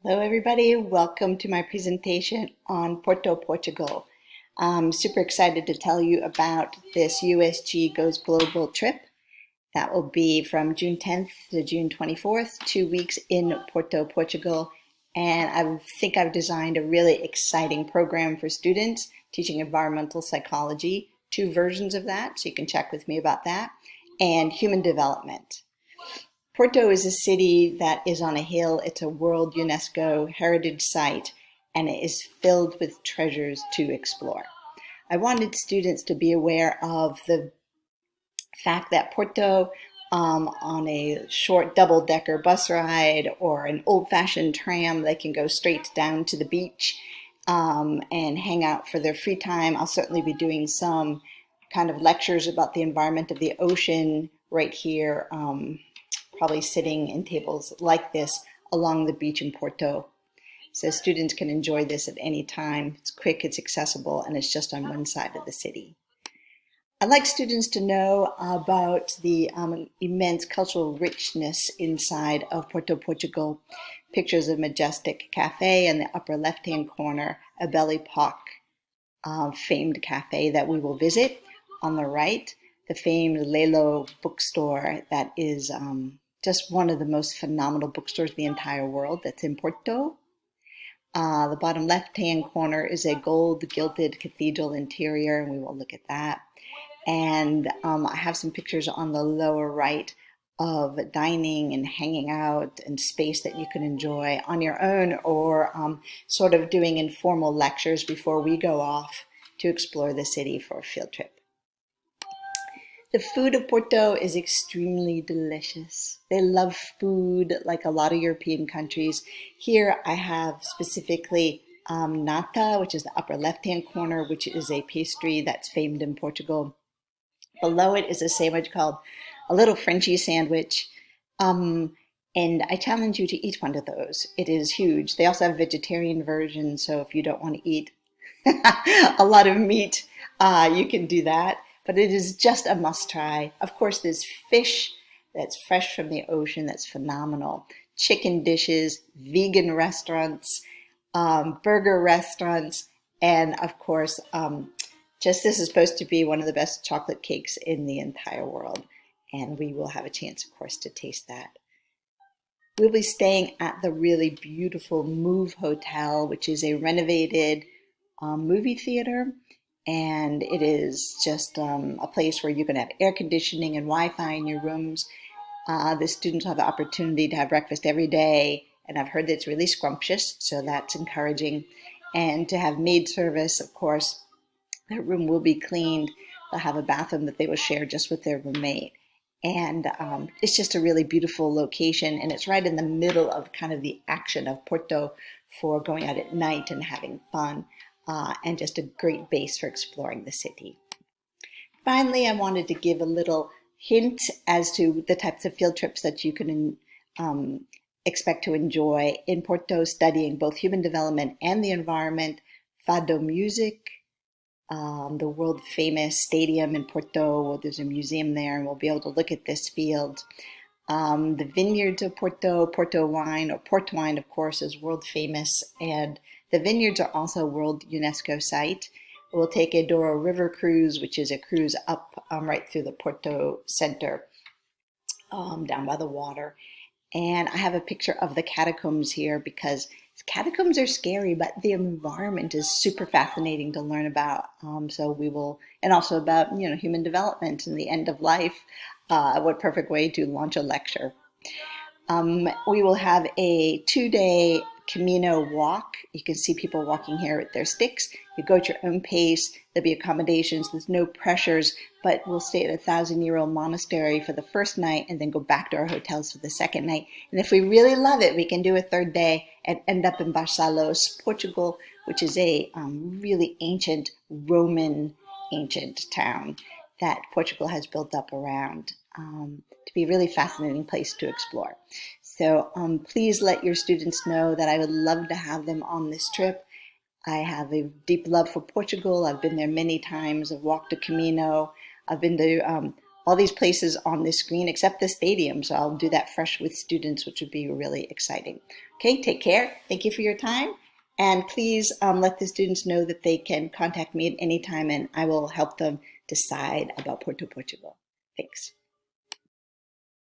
Hello, everybody. Welcome to my presentation on Porto, Portugal. I'm super excited to tell you about this USG Goes Global trip. That will be from June 10th to June 24th, 2 weeks in Porto, Portugal. And I think I've designed a really exciting program for students teaching environmental psychology, two versions of that, so you can check with me about that, and human development. Porto is a city that is on a hill. It's a World UNESCO Heritage Site, and it is filled with treasures to explore. I wanted students to be aware of the fact that Porto, on a short double-decker bus ride or an old-fashioned tram, they can go straight down to the beach and hang out for their free time. I'll certainly be doing some kind of lectures about the environment of the ocean right here, probably sitting in tables like this along the beach in Porto. So students can enjoy this at any time. It's quick, it's accessible, and it's just on one side of the city. I'd like students to know about the immense cultural richness inside of Porto, Portugal. Pictures of Majestic Cafe in the upper left-hand corner, a Belle Époque famed cafe that we will visit. On the right, the famed Lelo bookstore that is just one of the most phenomenal bookstores in the entire world that's in Porto. The bottom left-hand corner is a gold-gilded cathedral interior, and we will look at that. And I have some pictures on the lower right of dining and hanging out and space that you can enjoy on your own or sort of doing informal lectures before we go off to explore the city for a field trip. The food of Porto is extremely delicious. They love food like a lot of European countries. Here I have specifically nata, which is the upper left-hand corner, which is a pastry that's famed in Portugal. Below it is a sandwich called a little Frenchy sandwich. And I challenge you to eat one of those. It is huge. They also have a vegetarian version, so if you don't want to eat a lot of meat, you can do that. But it is just a must try. Of course, there's fish that's fresh from the ocean that's phenomenal. Chicken dishes, vegan restaurants, burger restaurants, and of course, just this is supposed to be one of the best chocolate cakes in the entire world. And we will have a chance, of course, to taste that. We'll be staying at the really beautiful Move Hotel, which is a renovated movie theater. And it is just a place where you can have air conditioning and Wi-Fi in your rooms. The students have the opportunity to have breakfast every day, and I've heard that it's really scrumptious, so that's encouraging. And to have maid service, of course, their room will be cleaned. They'll have a bathroom that they will share just with their roommate. And it's just a really beautiful location, and it's right in the middle of kind of the action of Porto for going out at night and having fun. And just a great base for exploring the city. Finally, I wanted to give a little hint as to the types of field trips that you can expect to enjoy in Porto, studying both human development and the environment, Fado music, the world famous stadium in Porto. There's a museum there, and we'll be able to look at this field. The vineyards of Porto, Porto wine, or port wine, of course, is world famous, and the vineyards are also a World UNESCO site. We'll take a Douro River cruise, which is a cruise up right through the Porto center, down by the water. And I have a picture of the catacombs here because catacombs are scary, but the environment is super fascinating to learn about. So we will, and also about human development and the end of life. What perfect way to launch a lecture. We will have a 2-day Camino walk. You can see people walking here with their sticks. You go at your own pace. There'll be accommodations. There's no pressures, but we'll stay at a 1,000-year-old monastery for the first night and then go back to our hotels for the second night. And if we really love it, we can do a third day and end up in Barcelos, Portugal, which is a really ancient Roman ancient town that Portugal has built up around to be a really fascinating place to explore. So please let your students know that I would love to have them on this trip. I have a deep love for Portugal. I've been there many times. I've walked a Camino. I've been to all these places on this screen except the stadium. So I'll do that fresh with students, which would be really exciting. Okay, take care. Thank you for your time. And please let the students know that they can contact me at any time and I will help them decide about Porto, Portugal. Thanks.